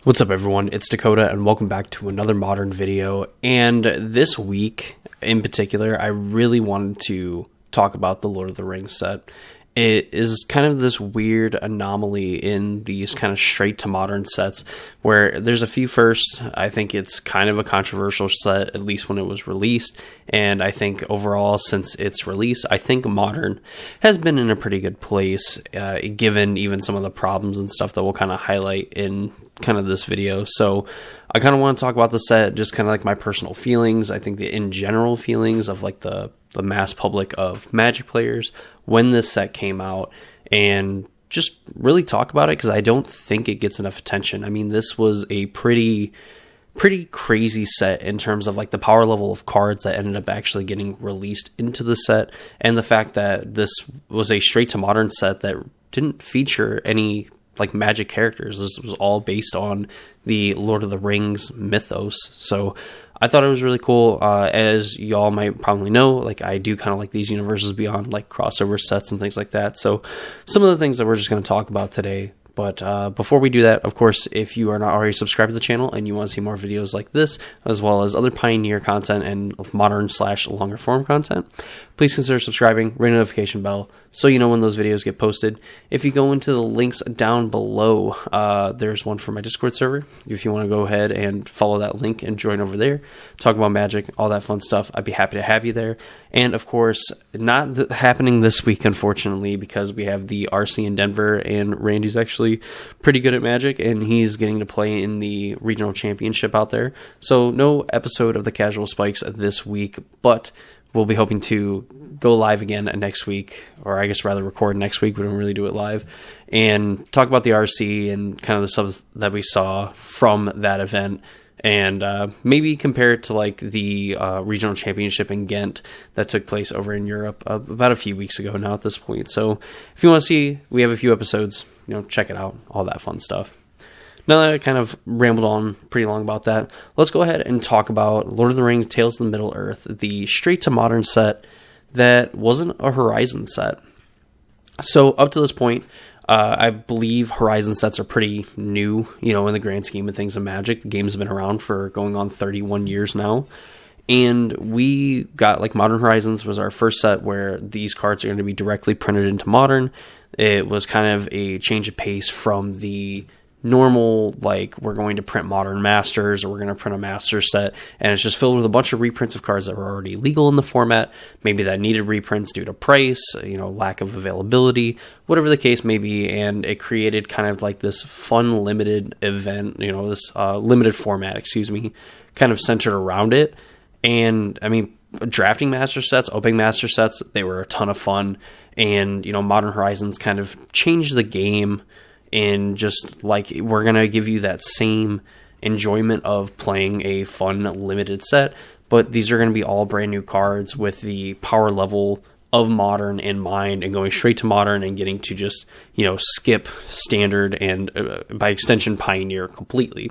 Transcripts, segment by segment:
What's up everyone, it's Dakota and welcome back to another Modern video. And this week in particular, I really wanted to talk about the Lord of the Rings set. It is kind of this weird anomaly in these kind of straight to modern sets where there's a few firsts. I think it's kind of a controversial set, at least when it was released. And I think overall, since its release, I think Modern has been in a pretty good place, given even some of the problems and stuff that we'll kind of highlight in kind of this video. So I kind of want to talk about the set, just kind of like my personal feelings. I think the in general feelings of like the mass public of Magic players when this set came out, and just really talk about it because I don't think it gets enough attention. I mean, this was a pretty crazy set in terms of like the power level of cards that ended up actually getting released into the set, and the fact that this was a straight to modern set that didn't feature any like Magic characters. This was all based on the Lord of the Rings mythos. So I thought it was really cool. As y'all might probably know, like I do kind of like these universes beyond like crossover sets and things like that. So some of the things that we're just going to talk about today. But before we do that, of course, if you are not already subscribed to the channel and you want to see more videos like this, as well as other Pioneer content and modern/longer form content, please consider subscribing, ring the notification bell, so you know when those videos get posted. If you go into the links down below, there's one for my Discord server. If you want to go ahead and follow that link and join over there, talk about Magic, all that fun stuff, I'd be happy to have you there. And of course, not happening this week, unfortunately, because we have the RC in Denver, and Randy's actually pretty good at Magic, and he's getting to play in the regional championship out there. So no episode of the Casual Spikes this week, but we'll be hoping to go live again next week, or I guess rather record next week. We don't really do it live, and talk about the RC and kind of the stuff that we saw from that event, and maybe compare it to like the regional championship in Ghent that took place over in Europe about a few weeks ago now at this point. So if you want to see, we have a few episodes, check it out, all that fun stuff. Now that I kind of rambled on pretty long about that, let's go ahead and talk about Lord of the Rings Tales of the Middle-earth, the straight to modern set that wasn't a Horizon set. So up to this point, I believe Horizon sets are pretty new, in the grand scheme of things in Magic. The game's been around for going on 31 years now. And we got like Modern Horizons was our first set where these cards are going to be directly printed into Modern. It was kind of a change of pace from the normal, like, we're going to print Modern Masters, or we're going to print a Master set, and it's just filled with a bunch of reprints of cards that were already legal in the format, maybe that needed reprints due to price, lack of availability, whatever the case may be, and it created kind of like this fun limited event, this limited format, kind of centered around it. And I mean, drafting Master sets, opening Master sets, they were a ton of fun, and Modern Horizons kind of changed the game. And just like, we're going to give you that same enjoyment of playing a fun limited set, but these are going to be all brand new cards with the power level of Modern in mind, and going straight to Modern and getting to just, skip Standard and by extension Pioneer completely.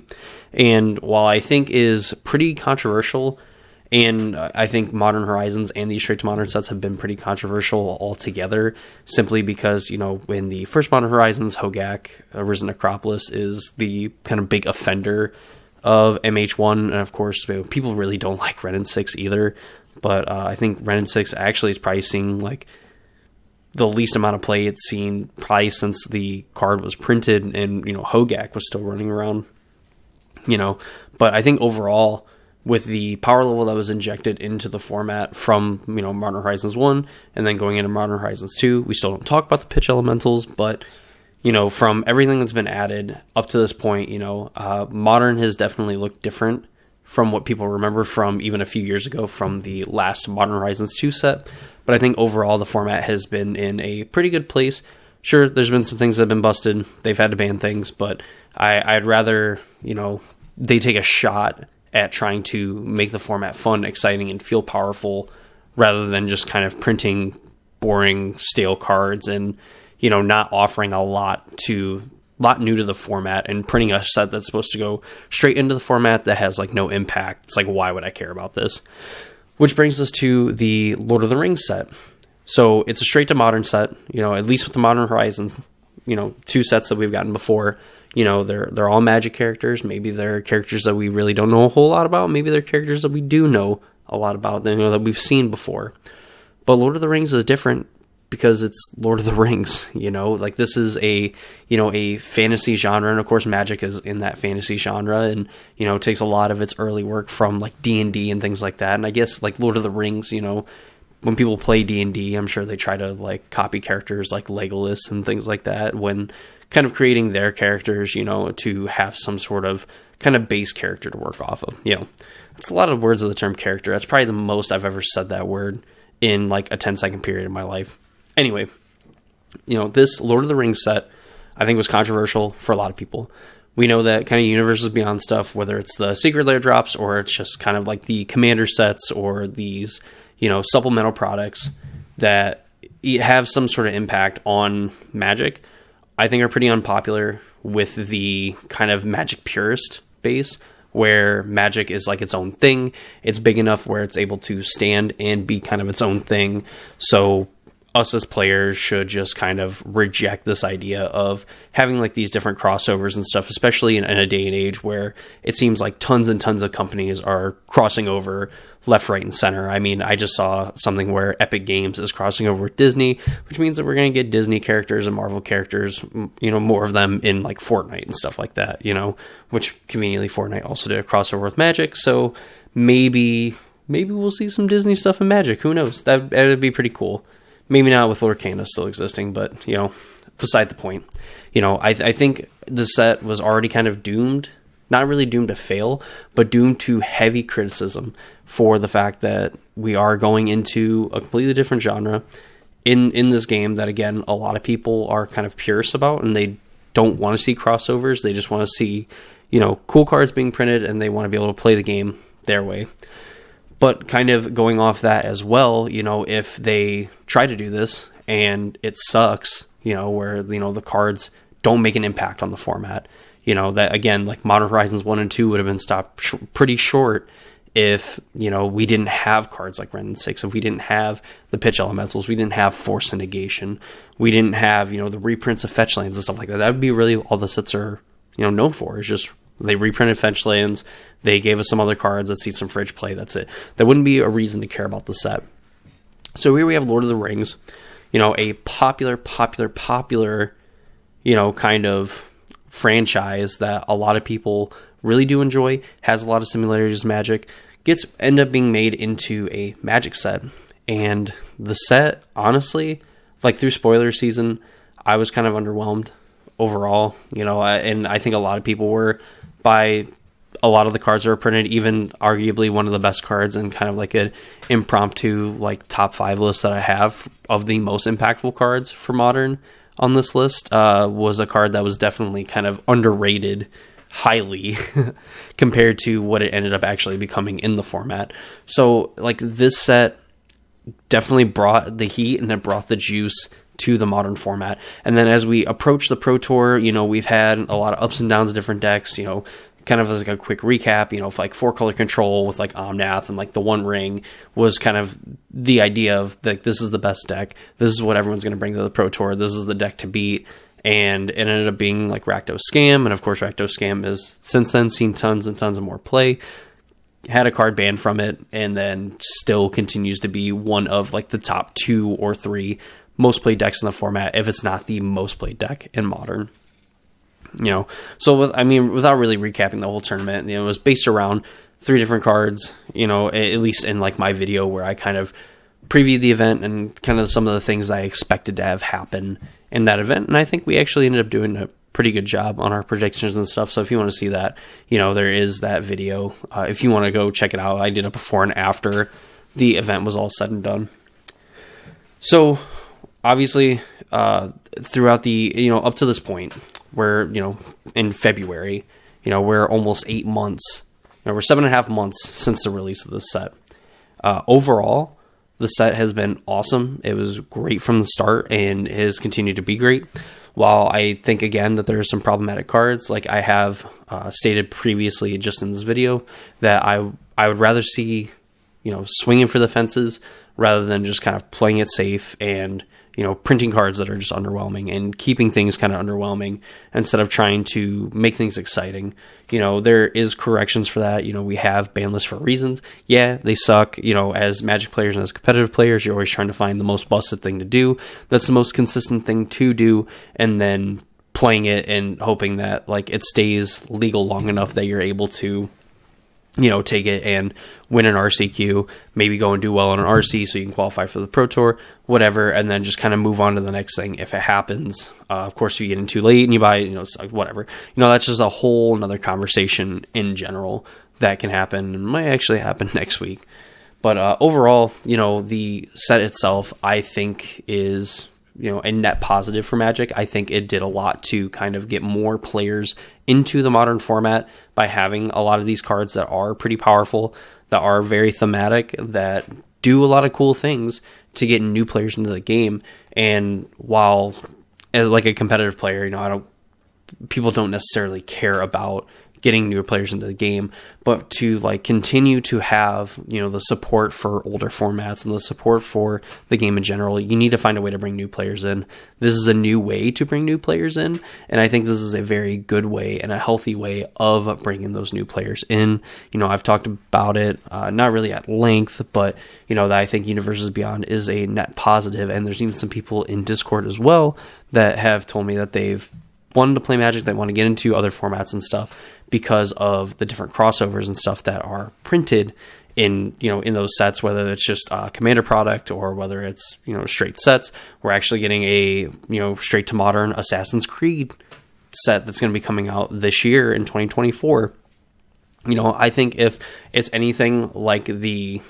And while I think is pretty controversial, and I think Modern Horizons and these straight to modern sets have been pretty controversial altogether, simply because, in the first Modern Horizons, Hogak, Arisen Necropolis is the kind of big offender of MH1. And of course, people really don't like Ren and 6 either. But I think Ren and 6 actually is probably seeing like the least amount of play it's seen probably since the card was printed and, Hogak was still running around, But I think overall, with the power level that was injected into the format from, Modern Horizons 1 and then going into Modern Horizons 2, we still don't talk about the pitch elementals, but, from everything that's been added up to this point, Modern has definitely looked different from what people remember from even a few years ago from the last Modern Horizons 2 set. But I think overall the format has been in a pretty good place. Sure, there's been some things that have been busted. They've had to ban things, but I'd rather, they take a shot at trying to make the format fun, exciting, and feel powerful, rather than just kind of printing boring, stale cards and, not offering a lot new to the format, and printing a set that's supposed to go straight into the format that has like no impact. It's like, why would I care about this? Which brings us to the Lord of the Rings set. So it's a straight to modern set, at least with the Modern Horizons, 2 sets that we've gotten before. they're all Magic characters. Maybe they're characters that we really don't know a whole lot about. Maybe they're characters that we do know a lot about, that we've seen before. But Lord of the Rings is different because it's Lord of the Rings, like this is a fantasy genre. And of course, Magic is in that fantasy genre, and, it takes a lot of its early work from like D&D and things like that. And I guess like Lord of the Rings, when people play D&D, I'm sure they try to like copy characters like Legolas and things like that when kind of creating their characters, to have some sort of kind of base character to work off of. It's a lot of words of the term character. That's probably the most I've ever said that word in like a 10-second period in my life. Anyway, this Lord of the Rings set, I think, was controversial for a lot of people. We know that kind of Universes Beyond stuff, whether it's the Secret Lair drops or it's just kind of like the Commander sets or these, supplemental products that have some sort of impact on Magic, I think are pretty unpopular with the kind of Magic purist base, where Magic is like its own thing. It's big enough where it's able to stand and be kind of its own thing. So us as players should just kind of reject this idea of having like these different crossovers and stuff, especially in a day and age where it seems like tons and tons of companies are crossing over left, right, and center. I mean, I just saw something where Epic Games is crossing over with Disney, which means that we're going to get Disney characters and Marvel characters, more of them in like Fortnite and stuff like that, which conveniently Fortnite also did a crossover with Magic. So maybe we'll see some Disney stuff in Magic. Who knows? That would be pretty cool. Maybe not with Lorcana still existing, but, beside the point. I think the set was already kind of doomed, not really doomed to fail, but doomed to heavy criticism for the fact that we are going into a completely different genre in this game that, again, a lot of people are kind of purists about, and they don't want to see crossovers. They just want to see, cool cards being printed, and they want to be able to play the game their way. But kind of going off that as well, if they try to do this and it sucks, where, the cards don't make an impact on the format, that, again, like Modern Horizons 1 and 2 would have been stopped pretty short if, we didn't have cards like Ren and 6, if we didn't have the pitch elementals, we didn't have Force and Negation, we didn't have, the reprints of fetch lands and stuff like that. That would be really all the sets are, known for, is just they reprinted fetch lands, they gave us some other cards that see some fridge play, that's it. That wouldn't be a reason to care about the set. So here we have Lord of the Rings, a popular, kind of franchise that a lot of people really do enjoy, has a lot of similarities to Magic, end up being made into a Magic set. And the set, honestly, like through spoiler season, I was kind of underwhelmed overall, and I think a lot of people were by a lot of the cards that were printed, even arguably one of the best cards and kind of like an impromptu like top 5 list that I have of the most impactful cards for Modern on this list was a card that was definitely kind of underrated highly compared to what it ended up actually becoming in the format. So like this set definitely brought the heat and it brought the juice to the Modern format. And then as we approach the Pro Tour, we've had a lot of ups and downs of different decks, kind of as like a quick recap, like 4-color control with like Omnath and like the One Ring was kind of the idea of like, this is the best deck. This is what everyone's going to bring to the Pro Tour. This is the deck to beat. And it ended up being like Rakdos Scam. And of course, Rakdos Scam has since then seen tons and tons of more play, had a card banned from it, and then still continues to be one of like the top 2 or 3 most played decks in the format, if it's not the most played deck in Modern. So without really recapping the whole tournament, it was based around 3 different cards, at least in like my video where I kind of previewed the event and kind of some of the things I expected to have happen in that event. And I think we actually ended up doing a pretty good job on our predictions and stuff. So if you want to see that, there is that video. If you want to go check it out, I did a before and after the event was all said and done. So obviously, throughout the, up to this point, we're, in February, we're almost 8 months, we're 7.5 months since the release of this set. Overall, the set has been awesome. It was great from the start and has continued to be great. While I think, again, that there are some problematic cards, like I have stated previously just in this video, that I would rather see, swinging for the fences rather than just kind of playing it safe and, printing cards that are just underwhelming and keeping things kind of underwhelming instead of trying to make things exciting. There is corrections for that. We have ban lists for reasons. Yeah, they suck. As Magic players and as competitive players, you're always trying to find the most busted thing to do. That's the most consistent thing to do. And then playing it and hoping that it stays legal long enough that you're able to take it and win an RCQ, maybe go and do well on an RC so you can qualify for the Pro Tour, whatever, and then just kind of move on to the next thing if it happens. Of course, if you get in too late and you buy it, it's whatever. That's just a whole another conversation in general that can happen and might actually happen next week. But overall, the set itself, I think, is a net positive for Magic. I think it did a lot to kind of get more players into the modern format by having a lot of these cards that are pretty powerful, that are very thematic, that do a lot of cool things to get new players into the game. And while as a competitive player, people don't necessarily care about getting newer players into the game, but to continue to have the support for older formats and the support for the game in general, you need to find a way to bring new players in. This is a new way to bring new players in, and I think this is a very good way and a healthy way of bringing those new players in. I've talked about it not really at length, but that I think Universes Beyond is a net positive, and there's even some people in Discord as well that have told me that they've wanted to play Magic, they want to get into other formats and stuff because of the different crossovers and stuff that are printed in those sets, whether it's just a Commander product or whether it's straight sets. We're actually getting a straight to modern Assassin's Creed set that's going to be coming out this year in 2024. I think if it's anything like the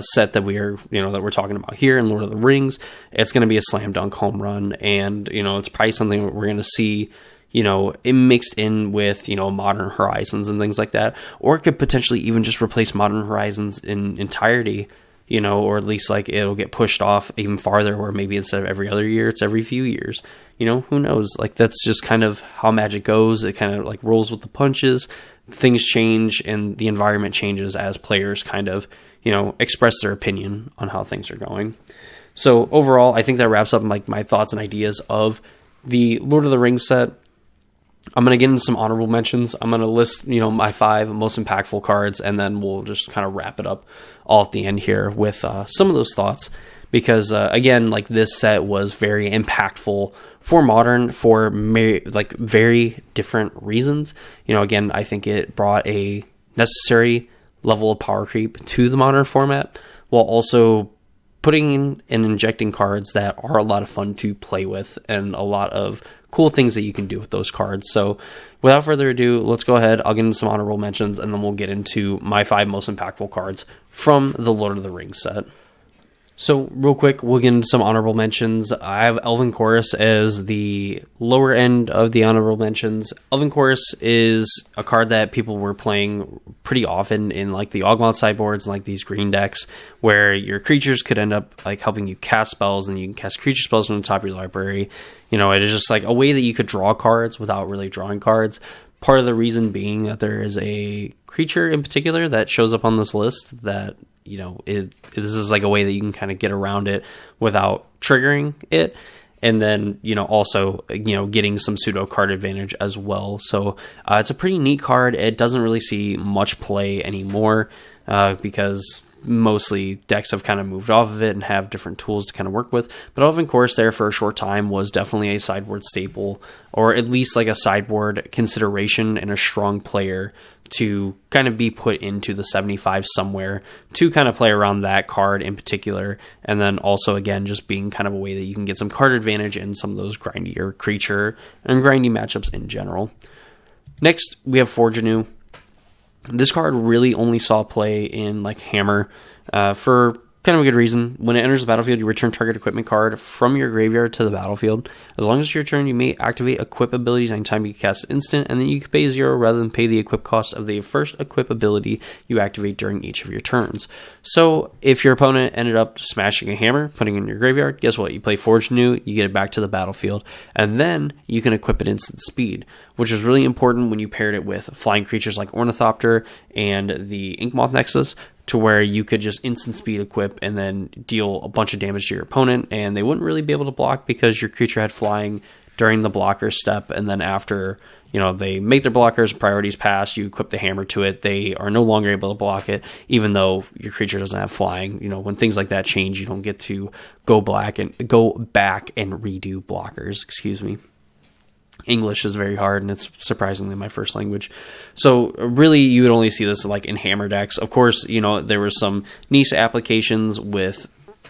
set that we're talking about here in Lord of the Rings, it's going to be a slam dunk home run, and it's probably something that we're going to see it mixed in with Modern Horizons and things like that, or it could potentially even just replace Modern Horizons in entirety, or at least it'll get pushed off even farther, where maybe instead of every other year, it's every few years. Who knows? That's just kind of how Magic goes. It kind of rolls with the punches. Things change and the environment changes as players kind of express their opinion on how things are going. So overall, I think that wraps up my thoughts and ideas of the Lord of the Rings set. I'm going to get into some honorable mentions. I'm going to list, my 5 most impactful cards, and then we'll just kind of wrap it up all at the end here with some of those thoughts. Because, again, this set was very impactful for Modern for very different reasons. Again, I think it brought a necessary level of power creep to the Modern format, while also putting in and injecting cards that are a lot of fun to play with and a lot of cool things that you can do with those cards. So without further ado, let's go ahead. I'll get into some honorable mentions, and then we'll get into my 5 most impactful cards from the Lord of the Rings set. So real quick, we'll get into some honorable mentions. I have Elven Chorus as the lower end of the honorable mentions. Elven Chorus is a card that people were playing pretty often in the Ogmod sideboards and these green decks, where your creatures could end up helping you cast spells, and you can cast creature spells from the top of your library. It is just a way that you could draw cards without really drawing cards. Part of the reason being that there is a creature in particular that shows up on this list that this is a way that you can kind of get around it without triggering it. And then, also, getting some pseudo card advantage as well. So it's a pretty neat card. It doesn't really see much play anymore because mostly decks have kind of moved off of it and have different tools to kind of work with. But Elven Chorus there for a short time was definitely a sideboard staple, or at least a sideboard consideration and a strong player to kind of be put into the 75 somewhere to kind of play around that card in particular. And then also, again, just being kind of a way that you can get some card advantage in some of those grindier creature and grindy matchups in general. Next, we have Forge Anew. This card really only saw play in Hammer for kind of a good reason. When it enters the battlefield, you return target equipment card from your graveyard to the battlefield. As long as it's your turn, you may activate equip abilities anytime you cast instant, and then you can pay 0 rather than pay the equip cost of the first equip ability you activate during each of your turns. So if your opponent ended up smashing a hammer, putting it in your graveyard, guess what? You play Forge Anew, you get it back to the battlefield, and then you can equip it instant speed, which is really important when you paired it with flying creatures like Ornithopter and the Inkmoth Nexus, to where you could just instant speed equip and then deal a bunch of damage to your opponent, and they wouldn't really be able to block because your creature had flying during the blocker step, and then after they make their blockers priorities pass, you equip the hammer to it, they are no longer able to block it, even though your creature doesn't have flying. When things like that change, you don't get to go back and redo blockers. Excuse me. English is very hard, and it's surprisingly my first language. So really, you would only see this like in hammer decks. Of course, there was some niche applications with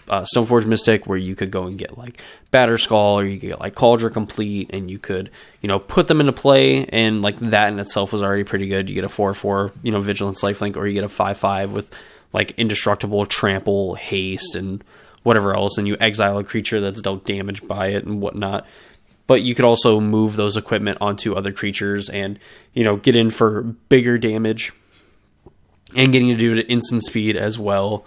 Stoneforge Mystic where you could go and get like Batterskull, or you could get like Cauldron Complete, and you could put them into play, and like that in itself was already pretty good. You get a 4/4 Vigilance Lifelink, or you get a 5/5 with like Indestructible, Trample, Haste, and whatever else, and you exile a creature that's dealt damage by it and whatnot. But you could also move those equipment onto other creatures and, get in for bigger damage and getting to do it at instant speed as well.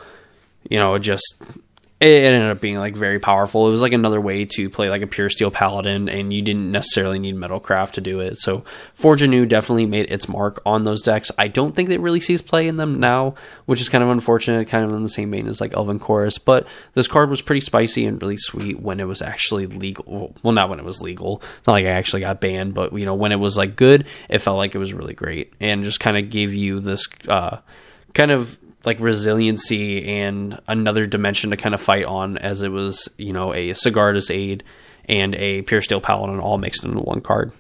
It ended up being like very powerful. It was like another way to play like a pure steel paladin, and you didn't necessarily need Metalcraft to do it. So Forge Anew definitely made its mark on those decks. I don't think it really sees play in them now, which is kind of unfortunate, kind of in the same vein as like Elven Chorus. But this card was pretty spicy and really sweet when it was actually legal. Well, not when it was legal. It's not like I actually got banned, but when it was like good, it felt like it was really great, and just kind of gave you this kind of like resiliency and another dimension to kind of fight on, as it was, a Sigarda's Aid and a Pure Steel Paladin all mixed into one card.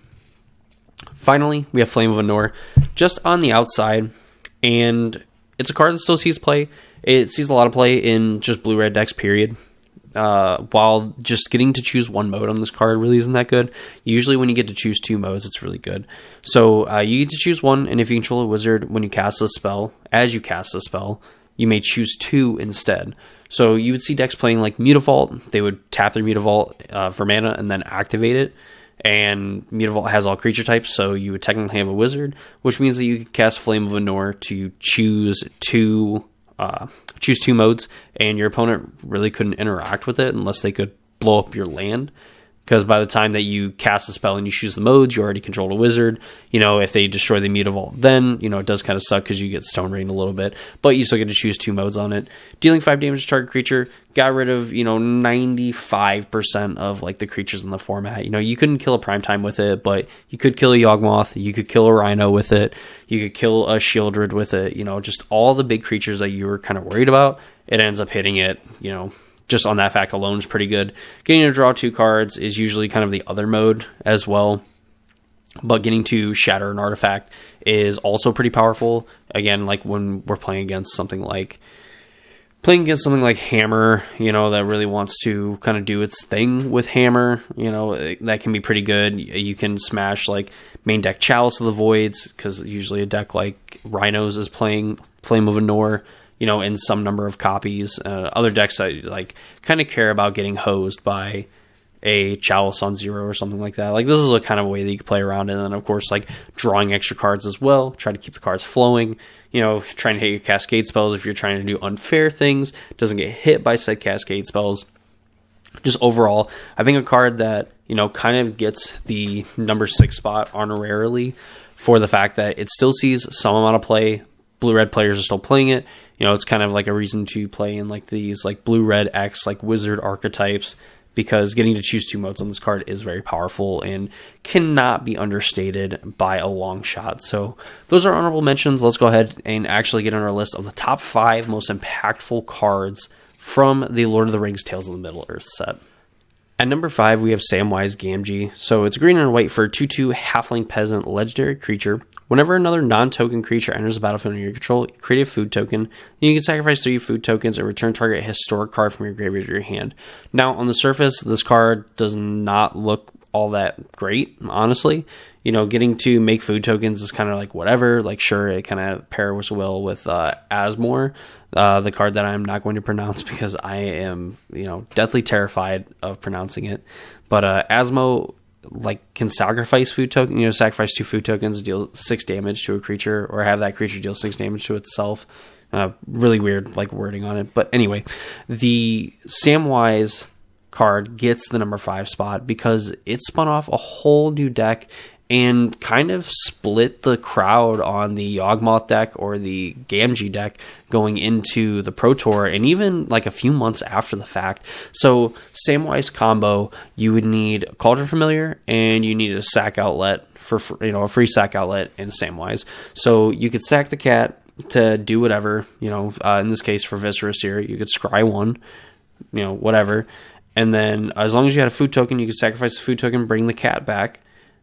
Finally, we have Flame of Anor just on the outside, and it's a card that still sees play. It sees a lot of play in just blue-red decks, period. While just getting to choose one mode on this card really isn't that good. Usually when you get to choose two modes, it's really good. So you get to choose one, and if you control a wizard, when you cast the spell, you may choose two instead. So you would see decks playing like Mutavault. They would tap their Mutavault for mana and then activate it. And Mutavault has all creature types, so you would technically have a wizard, which means that you could cast Flame of Anor to choose two modes, and your opponent really couldn't interact with it unless they could blow up your land. Because by the time that you cast the spell and you choose the modes, you already controlled a wizard. If they destroy the Mutavault, then, it does kind of suck because you get Stone Rain a little bit. But you still get to choose two modes on it. Dealing 5 damage to target creature, got rid of, 95% of, like, the creatures in the format. You couldn't kill a Primetime with it, but you could kill a Yawgmoth. You could kill a Rhino with it. You could kill a Shieldred with it. Just all the big creatures that you were kind of worried about, it ends up hitting it, just on that fact alone is pretty good. Getting to draw 2 cards is usually kind of the other mode as well. But getting to shatter an artifact is also pretty powerful. Again, like when we're playing against something like Hammer, that really wants to kind of do its thing with Hammer, that can be pretty good. You can smash like main deck Chalice of the Voids, because usually a deck like Rhinos is playing Flame of Anor, in some number of copies. Other decks that like kind of care about getting hosed by a Chalice on 0 or something like that. Like, this is a kind of way that you can play around it. And then, of course, like drawing extra cards as well. Try to keep the cards flowing. Trying to hit your Cascade spells if you're trying to do unfair things. Doesn't get hit by said Cascade spells. Just overall, I think a card that, kind of gets the number 6 spot honorarily for the fact that it still sees some amount of play. Blue-red players are still playing it. It's kind of like a reason to play in like these like blue-red X like wizard archetypes, because getting to choose 2 modes on this card is very powerful and cannot be understated by a long shot. So those are honorable mentions. Let's go ahead and actually get on our list of the top 5 most impactful cards from the Lord of the Rings Tales of the Middle-earth set. At number 5, we have Samwise Gamgee. So it's green and white for a 2/2 halfling peasant legendary creature. Whenever another non-token creature enters the battlefield under your control, you create a food token. And you can sacrifice 3 food tokens and return target historic card from your graveyard to your hand. Now, on the surface, this card does not look all that great, honestly. Getting to make food tokens is kind of like whatever. Like, sure, it kind of pairs well with Asmore, the card that I'm not going to pronounce because I am, deathly terrified of pronouncing it. But Asmo, like, can sacrifice food token, sacrifice 2 food tokens, deal 6 damage to a creature, or have that creature deal 6 damage to itself. Really weird, like, wording on it. But anyway, the Samwise card gets the number 5 spot because it spun off a whole new deck, and kind of split the crowd on the Yawgmoth deck or the Gamgee deck going into the Pro Tour, and even like a few months after the fact. So Samwise combo, you would need a Cauldron Familiar, and you need a sack outlet for, you know, a free sack outlet in Samwise. So you could sack the cat to do whatever, you know, in this case for Viscera here, you could scry one, you know, whatever. And then as long as you had a food token, you could sacrifice the food token, bring the cat back.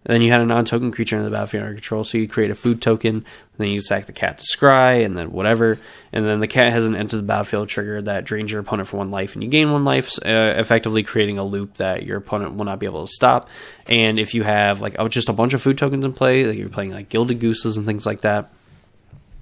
And then you had a non-token creature in the battlefield under control, so you create a food token, then you sack the cat to scry, and then whatever. And then the cat has an enter the battlefield trigger that drains your opponent for 1 life, and you gain 1 life, effectively creating a loop that your opponent will not be able to stop. And if you have like just a bunch of food tokens in play, like you're playing like Gilded Gooses and things like that,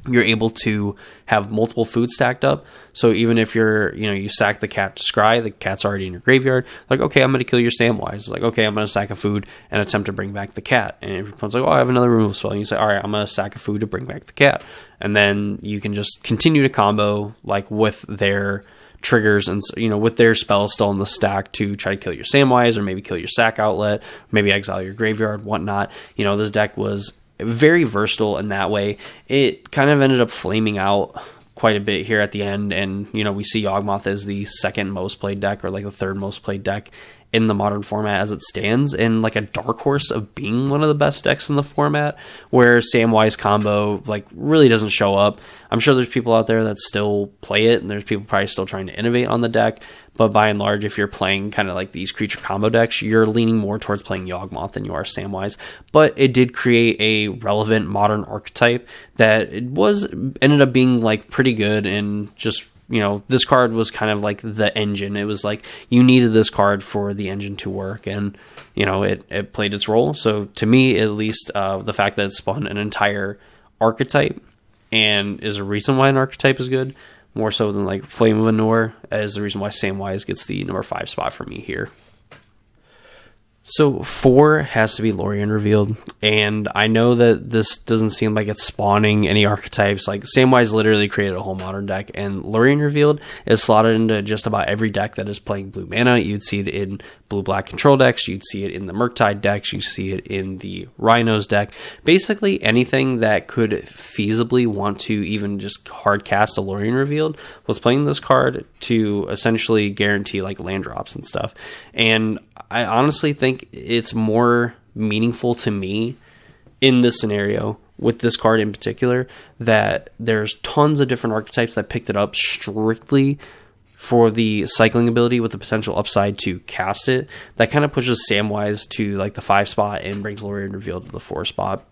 you're able to have multiple food stacked up. So even if you're, you know, you sack the cat to scry, the cat's already in your graveyard. Like, okay, I'm going to kill your Samwise. It's like, okay, I'm going to sack a food and attempt to bring back the cat. And if your opponent's like, oh, I have another removal spell. And you say, all right, I'm going to sack a food to bring back the cat. And then you can just continue to combo like with their triggers and, you know, with their spells still in the stack to try to kill your Samwise or maybe kill your sack outlet, maybe exile your graveyard, whatnot. You know, this deck was very versatile in that way. It kind of ended up flaming out quite a bit here at the end, and you know, we see Yawgmoth as the second most played deck, or like the third most played deck in the modern format as it stands, and like a dark horse of being one of the best decks in the format, where Samwise combo like really doesn't show up. I'm sure there's people out there that still play it, and there's people probably still trying to innovate on the deck, but by and large, if you're playing kind of like these creature combo decks, you're leaning more towards playing Yawgmoth than you are Samwise. But it did create a relevant modern archetype that ended up being like pretty good, and just, you know, this card was kind of like the engine. It was like you needed this card for the engine to work, and you know, it played its role. So to me, at least, the fact that it spawned an entire archetype and is a reason why an archetype is good, more so than like Flame of Anor, is the reason why Samwise gets the number 5 spot for me here. So 4 has to be Lorien Revealed, and I know that this doesn't seem like it's spawning any archetypes. Like Samwise literally created a whole modern deck, and Lorien Revealed is slotted into just about every deck that is playing blue mana. You'd see it in blue-black control decks, you'd see it in the Murktide decks, you see it in the Rhinos deck. Basically anything that could feasibly want to even just hard cast a Lorien Revealed was playing this card to essentially guarantee like land drops and stuff. And I honestly think it's more meaningful to me in this scenario, with this card in particular, that there's tons of different archetypes that picked it up strictly for the cycling ability with the potential upside to cast it. That kind of pushes Samwise to like the 5 spot and brings Lorien Revealed to the 4 spot.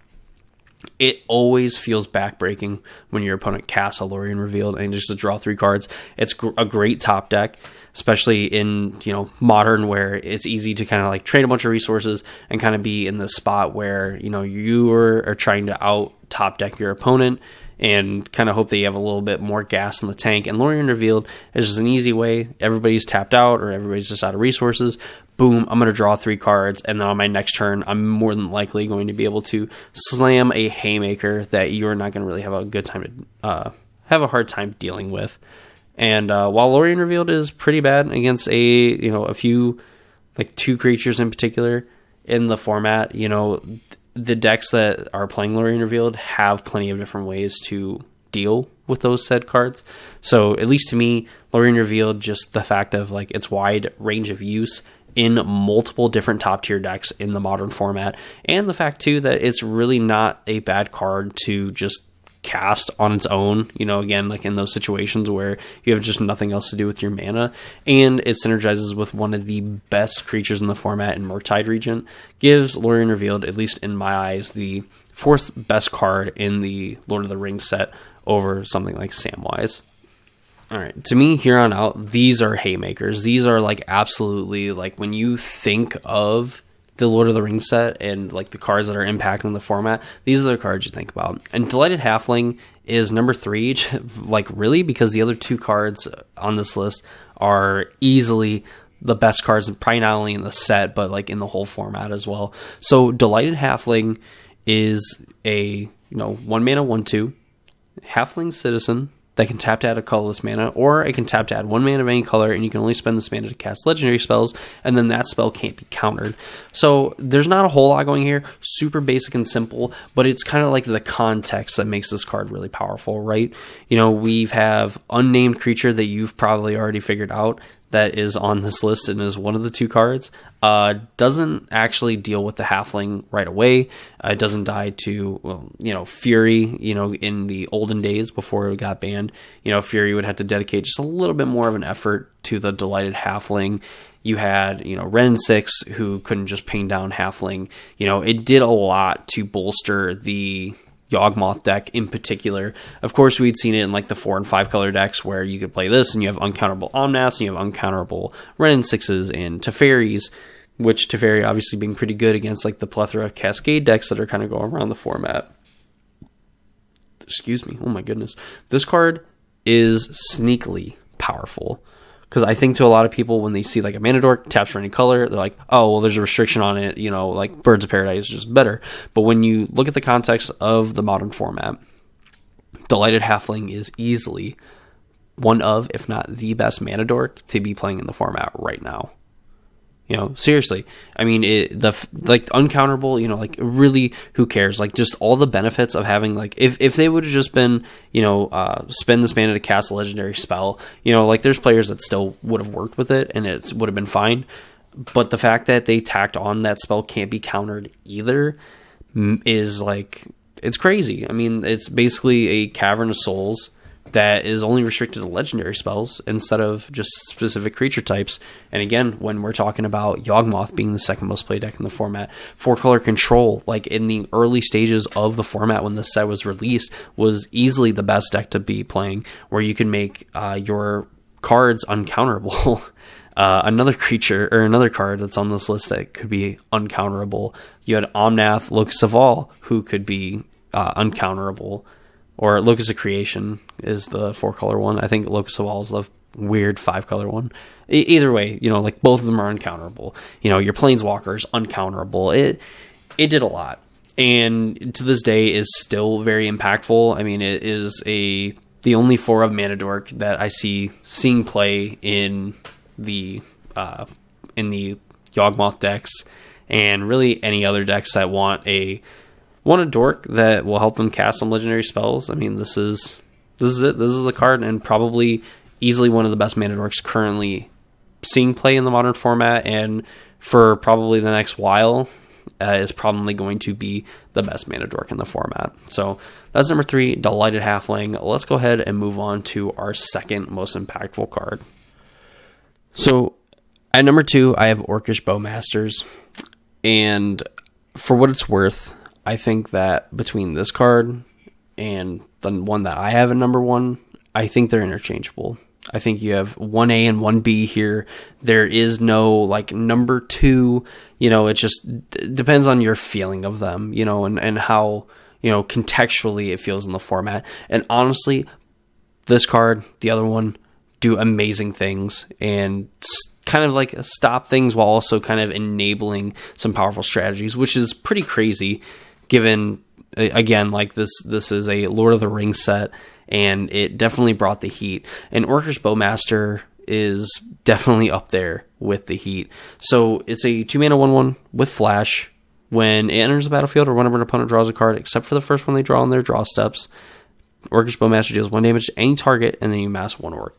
It always feels backbreaking when your opponent casts a Lorien Revealed and just to draw 3 cards. It's a great top deck, especially in, you know, modern, where it's easy to kind of like trade a bunch of resources and kind of be in the spot where, you know, you are trying to out top deck your opponent and kind of hope that you have a little bit more gas in the tank. And Lorien Revealed is just an easy way. Everybody's tapped out or everybody's just out of resources. Boom, I'm going to draw 3 cards, and then on my next turn, I'm more than likely going to be able to slam a haymaker that you're not going to really have a good time to have a hard time dealing with. And while Lorien Revealed is pretty bad against a few, like 2 creatures in particular in the format, you know, the decks that are playing Lorien Revealed have plenty of different ways to deal with those said cards. So at least to me, Lorien Revealed, just the fact of like its wide range of use in multiple different top tier decks in the modern format, and the fact too that it's really not a bad card to just cast on its own, you know, again, like in those situations where you have just nothing else to do with your mana, and it synergizes with one of the best creatures in the format in Murktide Regent, gives Lorien Revealed, at least in my eyes, the 4th best card in the Lord of the Rings set over something like Samwise. All right, to me, here on out, these are haymakers. These are like absolutely, like when you think of the Lord of the Rings set and like the cards that are impacting the format, these are the cards you think about. And Delighted Halfling is number 3, like really, because the other 2 cards on this list are easily the best cards, probably not only in the set, but like in the whole format as well. So Delighted Halfling is a, 1 mana 1/2 Halfling Citizen that can tap to add a colorless mana, or it can tap to add 1 mana of any color, and you can only spend this mana to cast legendary spells, and then that spell can't be countered. So there's not a whole lot going here. Super basic and simple, but it's kind of like the context that makes this card really powerful, right? You know, we have unnamed creature that you've probably already figured out that is on this list and is one of the 2 cards. Doesn't actually deal with the halfling right away. It doesn't die to, well, you know, Fury. You know, in the olden days before it got banned, you know, Fury would have to dedicate just a little bit more of an effort to the Delighted Halfling. You had, you know, Ren 6 who couldn't just ping down halfling. You know, it did a lot to bolster the Yawgmoth deck in particular. Of course, we'd seen it in like the 4 and 5 color decks where you could play this and you have uncounterable Omnaths and you have uncounterable Ren 6s and Teferis, which Teferi obviously being pretty good against like the plethora of Cascade decks that are kind of going around the format. Excuse me. Oh my goodness. This card is sneakily powerful. Because I think to a lot of people, when they see like a mana dork taps for any color, they're like, oh, well, there's a restriction on it, you know, like Birds of Paradise is just better. But when you look at the context of the modern format, Delighted Halfling is easily one of, if not the best mana dork to be playing in the format right now. You know, seriously. I mean, like uncounterable, you know, like really, who cares? Like just all the benefits of having like, if they would have just been, you know, spend this mana to cast a legendary spell, you know, like there's players that still would have worked with it and it would have been fine. But the fact that they tacked on that spell can't be countered either is like, it's crazy. I mean, it's basically a Cavern of Souls that is only restricted to legendary spells instead of just specific creature types. And again, when we're talking about Yawgmoth being the second most played deck in the format, 4-color control, like in the early stages of the format when this set was released, was easily the best deck to be playing, where you can make your cards uncounterable. Another creature or another card that's on this list that could be uncounterable. You had Omnath, Locus of All, who could be uncounterable. Or Locus of Creation is the 4-color one. I think Locus of All is the weird 5-color one. Either way, you know, like both of them are uncounterable. You know, your Planeswalker's uncounterable. It did a lot. And to this day is still very impactful. I mean, it is the only 4 of Mana Dork that I seeing play in the Yawgmoth decks, and really any other decks that want a dork that will help them cast some legendary spells. I mean, this is it. This is the card, and probably easily one of the best mana dorks currently seeing play in the modern format, and for probably the next while is probably going to be the best mana dork in the format. So that's number 3, Delighted Halfling. Let's go ahead and move on to our second most impactful card. So at number 2, I have Orcish Bowmasters, and for what it's worth, I think that between this card and the one that I have at number 1, I think they're interchangeable. I think you have 1A and 1B here. There is no like number 2, you know, it just depends on your feeling of them, you know, and how, you know, contextually it feels in the format. And honestly, this card, the other one, do amazing things and kind of like stop things while also kind of enabling some powerful strategies, which is pretty crazy. Given, again, like this is a Lord of the Rings set, and it definitely brought the heat. And Orcish Bowmaster is definitely up there with the heat. So it's a 2-mana 1/1 with flash. When it enters the battlefield or whenever an opponent draws a card, except for the first one they draw on their draw steps, Orcish Bowmaster deals 1 damage to any target, and then you mass 1 orc.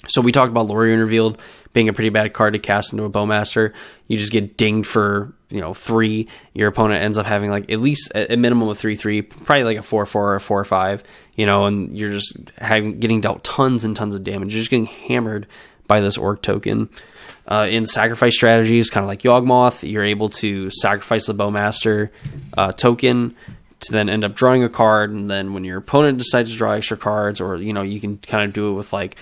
So we talked about Lorien Revealed being a pretty bad card to cast into a Bowmaster. You just get dinged for, 3. Your opponent ends up having like at least a minimum of 3/3, probably like a 4/4 or a 4/5, and you're just getting dealt tons and tons of damage. You're just getting hammered by this orc token. In sacrifice strategies, kind of like Yawgmoth, you're able to sacrifice the Bowmaster token to then end up drawing a card, and then when your opponent decides to draw extra cards, or you can kind of do it with like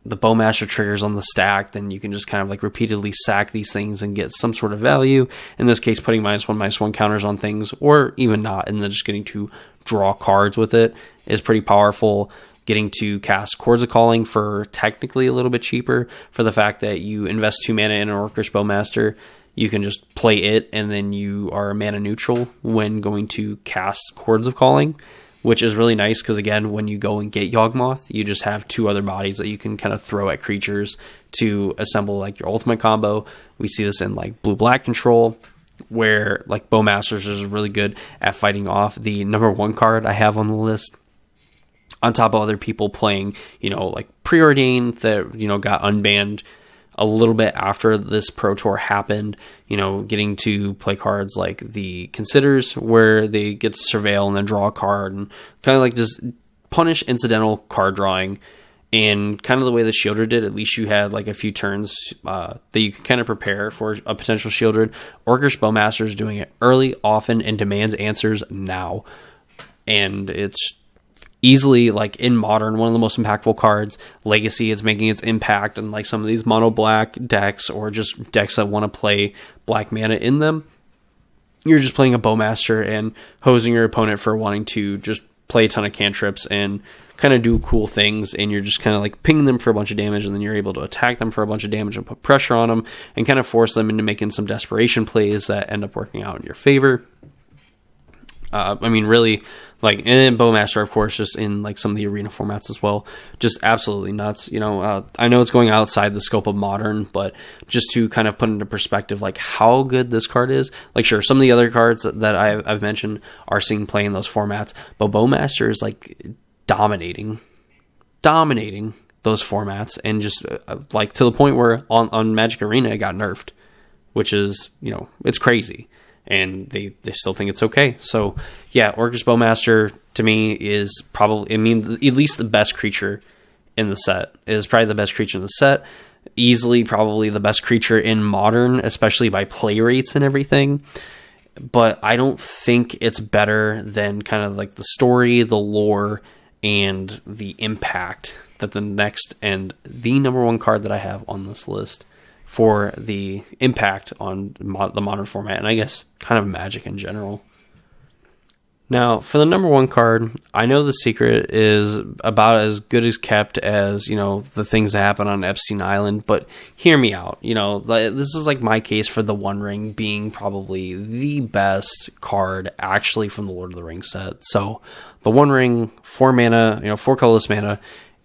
the Bowmaster triggers on the stack, then you can just kind of like repeatedly sack these things and get some sort of value. In this case, putting -1/-1 counters on things, or even not, and then just getting to draw cards with it is pretty powerful. Getting to cast Chords of Calling for technically a little bit cheaper, for the fact that you invest 2 mana in an Orcish Bowmaster, you can just play it, and then you are mana neutral when going to cast Chords of Calling, which is really nice because, again, when you go and get Yawgmoth, you just have 2 other bodies that you can kind of throw at creatures to assemble like your ultimate combo. We see this in like blue-black control, where like Bowmasters is really good at fighting off the number 1 card I have on the list, on top of other people playing, like Preordained that, got unbanned a little bit after this Pro Tour happened, getting to play cards like the Considers, where they get to surveil and then draw a card, and kind of like just punish incidental card drawing. And kind of the way the Shieldred did, at least you had like a few turns that you could kind of prepare for a potential Shieldred. Orcish Bowmaster is doing it early, often, and demands answers now. And it's easily, like in Modern, one of the most impactful cards. Legacy is making its impact in like some of these mono black decks, or just decks that want to play black mana in them. You're just playing a Bowmaster and hosing your opponent for wanting to just play a ton of cantrips and kind of do cool things, and you're just kind of like pinging them for a bunch of damage, and then you're able to attack them for a bunch of damage and put pressure on them and kind of force them into making some desperation plays that end up working out in your favor. Really, like, and then Bowmaster, of course, just in like some of the arena formats as well, just absolutely nuts. I know it's going outside the scope of Modern, but just to kind of put into perspective, like how good this card is. Like, sure, some of the other cards that I've mentioned are seeing play in those formats, but Bowmaster is like dominating those formats, and just like to the point where on Magic Arena it got nerfed, which is, it's crazy. And they still think it's okay. So, yeah, Orcish Bowmaster, to me, is probably, at least the best creature in the set. Is probably the best creature in the set. Easily, probably the best creature in Modern, especially by play rates and everything. But I don't think it's better than kind of like the story, the lore, and the impact that the next and the number 1 card that I have on this list for the impact on the Modern format, and I guess kind of Magic in general. Now, for the number 1 card, I know the secret is about as good as kept as, the things that happen on Epstein Island, but hear me out. This is like my case for the One Ring being probably the best card actually from the Lord of the Rings set. So, the One Ring, 4 mana, 4 colorless mana,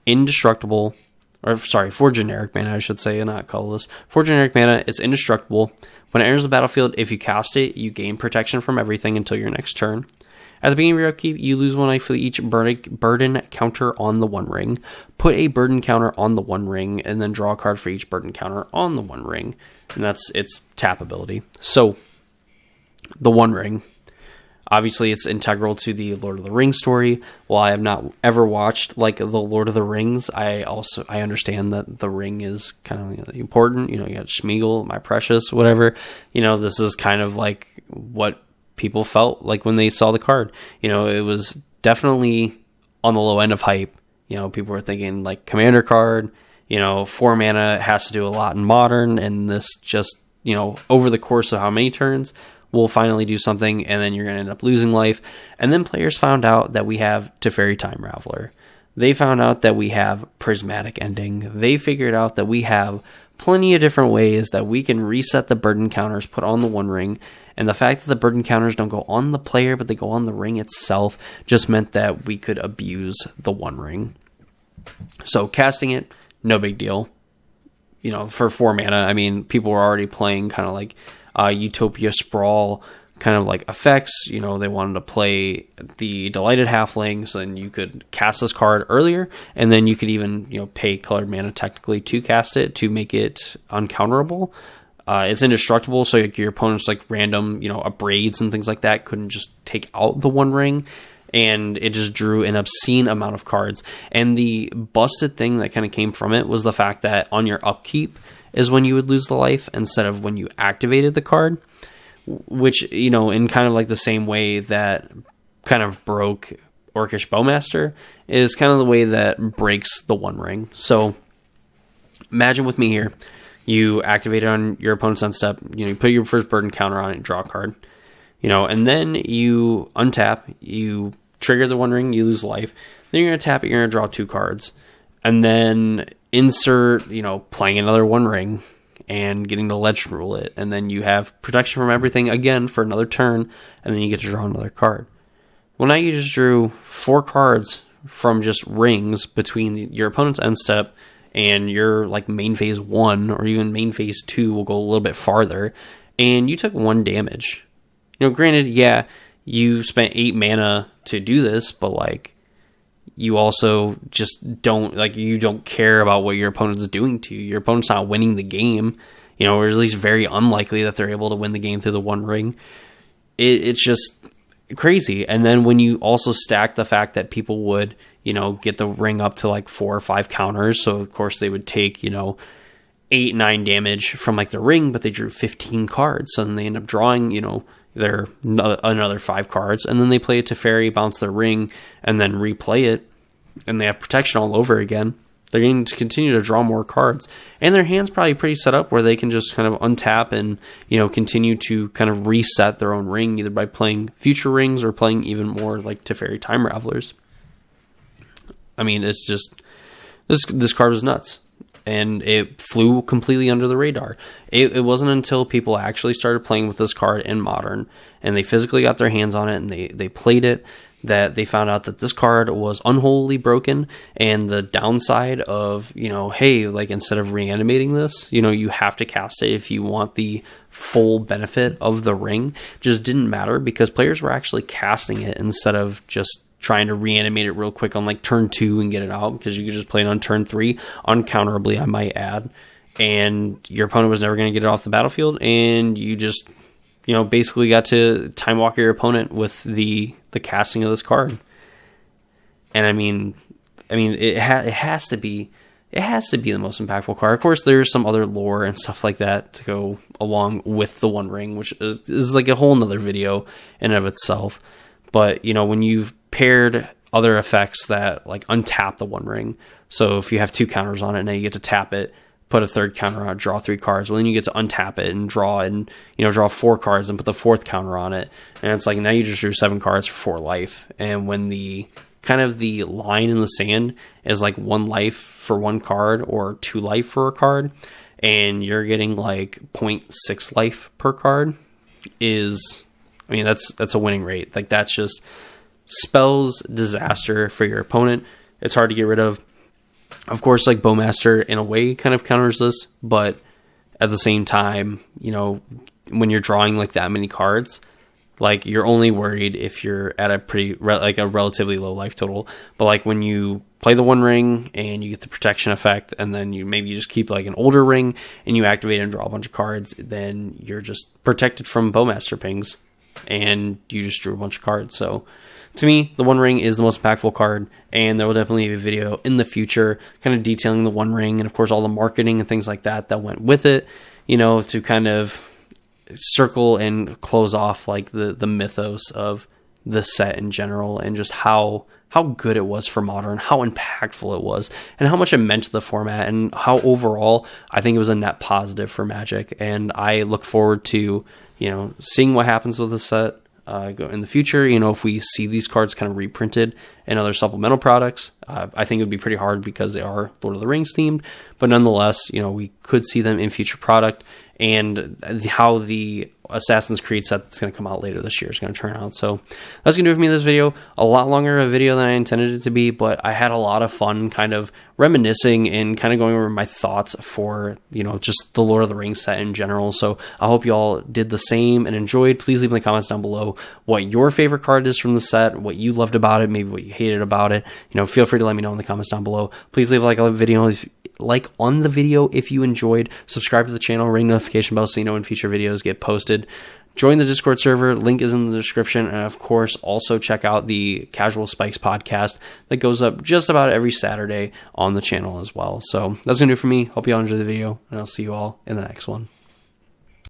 indestructible, 4 generic mana, I should say, not colorless. 4 generic mana, it's indestructible. When it enters the battlefield, if you cast it, you gain protection from everything until your next turn. At the beginning of your upkeep, you lose 1 life for each burden counter on the One Ring. Put a burden counter on the One Ring, and then draw a card for each burden counter on the One Ring. And that's its tap ability. So, the One Ring. Obviously, it's integral to the Lord of the Rings story. While I have not ever watched like the Lord of the Rings, I understand that the ring is kind of important. You got Schmeagol, My Precious, whatever. This is kind of like what people felt like when they saw the card. It was definitely on the low end of hype. People were thinking like Commander card. 4 mana has to do a lot in Modern, and this just over the course of how many turns will finally do something, and then you're going to end up losing life. And then players found out that we have Teferi Time Raveler. They found out that we have Prismatic Ending. They figured out that we have plenty of different ways that we can reset the burden counters put on the One Ring. And the fact that the burden counters don't go on the player, but they go on the ring itself, just meant that we could abuse the One Ring. So casting it, no big deal. For 4 mana, people were already playing kind of like Utopia Sprawl kind of like effects. They wanted to play the Delighted Halflings, and you could cast this card earlier, and then you could even pay colored mana technically to cast it to make it uncounterable. It's indestructible, so your opponent's like random abrades and things like that couldn't just take out the One Ring, and it just drew an obscene amount of cards. And the busted thing that kind of came from it was the fact that on your upkeep is when you would lose the life instead of when you activated the card, which, in kind of like the same way that kind of broke Orcish Bowmaster is kind of the way that breaks the One Ring. So imagine with me here, you activate it on your opponent's end step, you put your first burden counter on it, draw a card, and then you untap, you trigger the One Ring, you lose life, then you're going to tap it, you're going to draw 2 cards, and then insert, playing another One Ring and getting to Legend Rule it, and then you have protection from everything again for another turn, and then you get to draw another card. Well, now you just drew 4 cards from just rings between your opponent's end step and your like main phase 1 or even main phase 2 will go a little bit farther, and you took 1 damage. You know, granted, yeah, you spent 8 mana to do this, but like you also just don't care about what your opponent's doing to you. Your opponent's not winning the game, you know, or at least very unlikely that they're able to win the game through the 1 ring. It's just crazy. And then when you also stack the fact that people would, you know, get the ring up to like 4 or 5 counters, so of course they would take, you know, 8-9 damage from like the ring, but they drew 15 cards, so then they end up drawing, you know, their another 5 cards, and then they play it to fairy, bounce their ring, and then replay it, and they have protection all over again. They're going to continue to draw more cards, and their hand's probably pretty set up where they can just kind of untap and, you know, continue to kind of reset their own ring, either by playing future rings or playing even more like Teferi Time Ravelers. I mean, it's just this card was nuts, and it flew completely under the radar. It wasn't until people actually started playing with this card in Modern, and they physically got their hands on it, and they played it, that they found out that this card was unholily broken, and the downside of, you know, hey, like instead of reanimating this, you know, you have to cast it if you want the full benefit of the ring, just didn't matter, because players were actually casting it instead of just trying to reanimate it real quick on like turn 2 and get it out, because you could just play it on turn 3 uncounterably, I might add, and your opponent was never going to get it off the battlefield, and you just, you know, basically got to time walk your opponent with the casting of this card. And I mean it has to be the most impactful card. Of course, there's some other lore and stuff like that to go along with the 1 ring, which is like a whole nother video in and of itself. But, you know, when you've paired other effects that like untap the 1 ring, so if you have 2 counters on it, now you get to tap it, put a 3rd counter on it, draw 3 cards. Well, then you get to untap it and draw 4 cards and put the 4th counter on it. And it's like, now you just drew 7 cards for 4 life. And when the kind of the line in the sand is like 1 life for 1 card or 2 life for a card, and you're getting like 0.6 life per card, that's a winning rate. Like, that's just spells disaster for your opponent. It's hard to get rid of. Of course, like Bowmaster in a way kind of counters this, but at the same time, you know, when you're drawing like that many cards, like you're only worried if you're at a a relatively low life total. But like when you play the 1 ring and you get the protection effect, and then you just keep like an older ring and you activate and draw a bunch of cards, then you're just protected from Bowmaster pings, and you just drew a bunch of cards. So to me, the 1 ring is the most impactful card, and there will definitely be a video in the future kind of detailing the 1 ring, and of course all the marketing and things like that went with it, you know, to kind of circle and close off like the mythos of the set in general, and just how good it was for Modern, how impactful it was, and how much it meant to the format, and how overall I think it was a net positive for Magic. And I look forward to, you know, seeing what happens with the set in the future. You know, if we see these cards kind of reprinted in other supplemental products, I think it would be pretty hard because they are Lord of the Rings themed, but nonetheless, you know, we could see them in future product, and how the Assassin's Creed set that's going to come out later this year is going to turn out. So that's going to do it for me in this video. A lot longer of a video than I intended it to be, but I had a lot of fun kind of reminiscing and kind of going over my thoughts for, you know, just the Lord of the Rings set in general. So I hope you all did the same and enjoyed. Please leave in the comments down below what your favorite card is from the set, what you loved about it, maybe what you hated about it. You know, feel free to let me know in the comments down below. Please leave a like on the video if you enjoyed. Subscribe to the channel, ring notification bell so you know when future videos get posted. Join the Discord server, link is in the description, and of course also check out the Casual Spikes podcast that goes up just about every Saturday on the channel as well. So that's gonna do it for me. Hope you all enjoyed the video, and I'll see you all in the next one.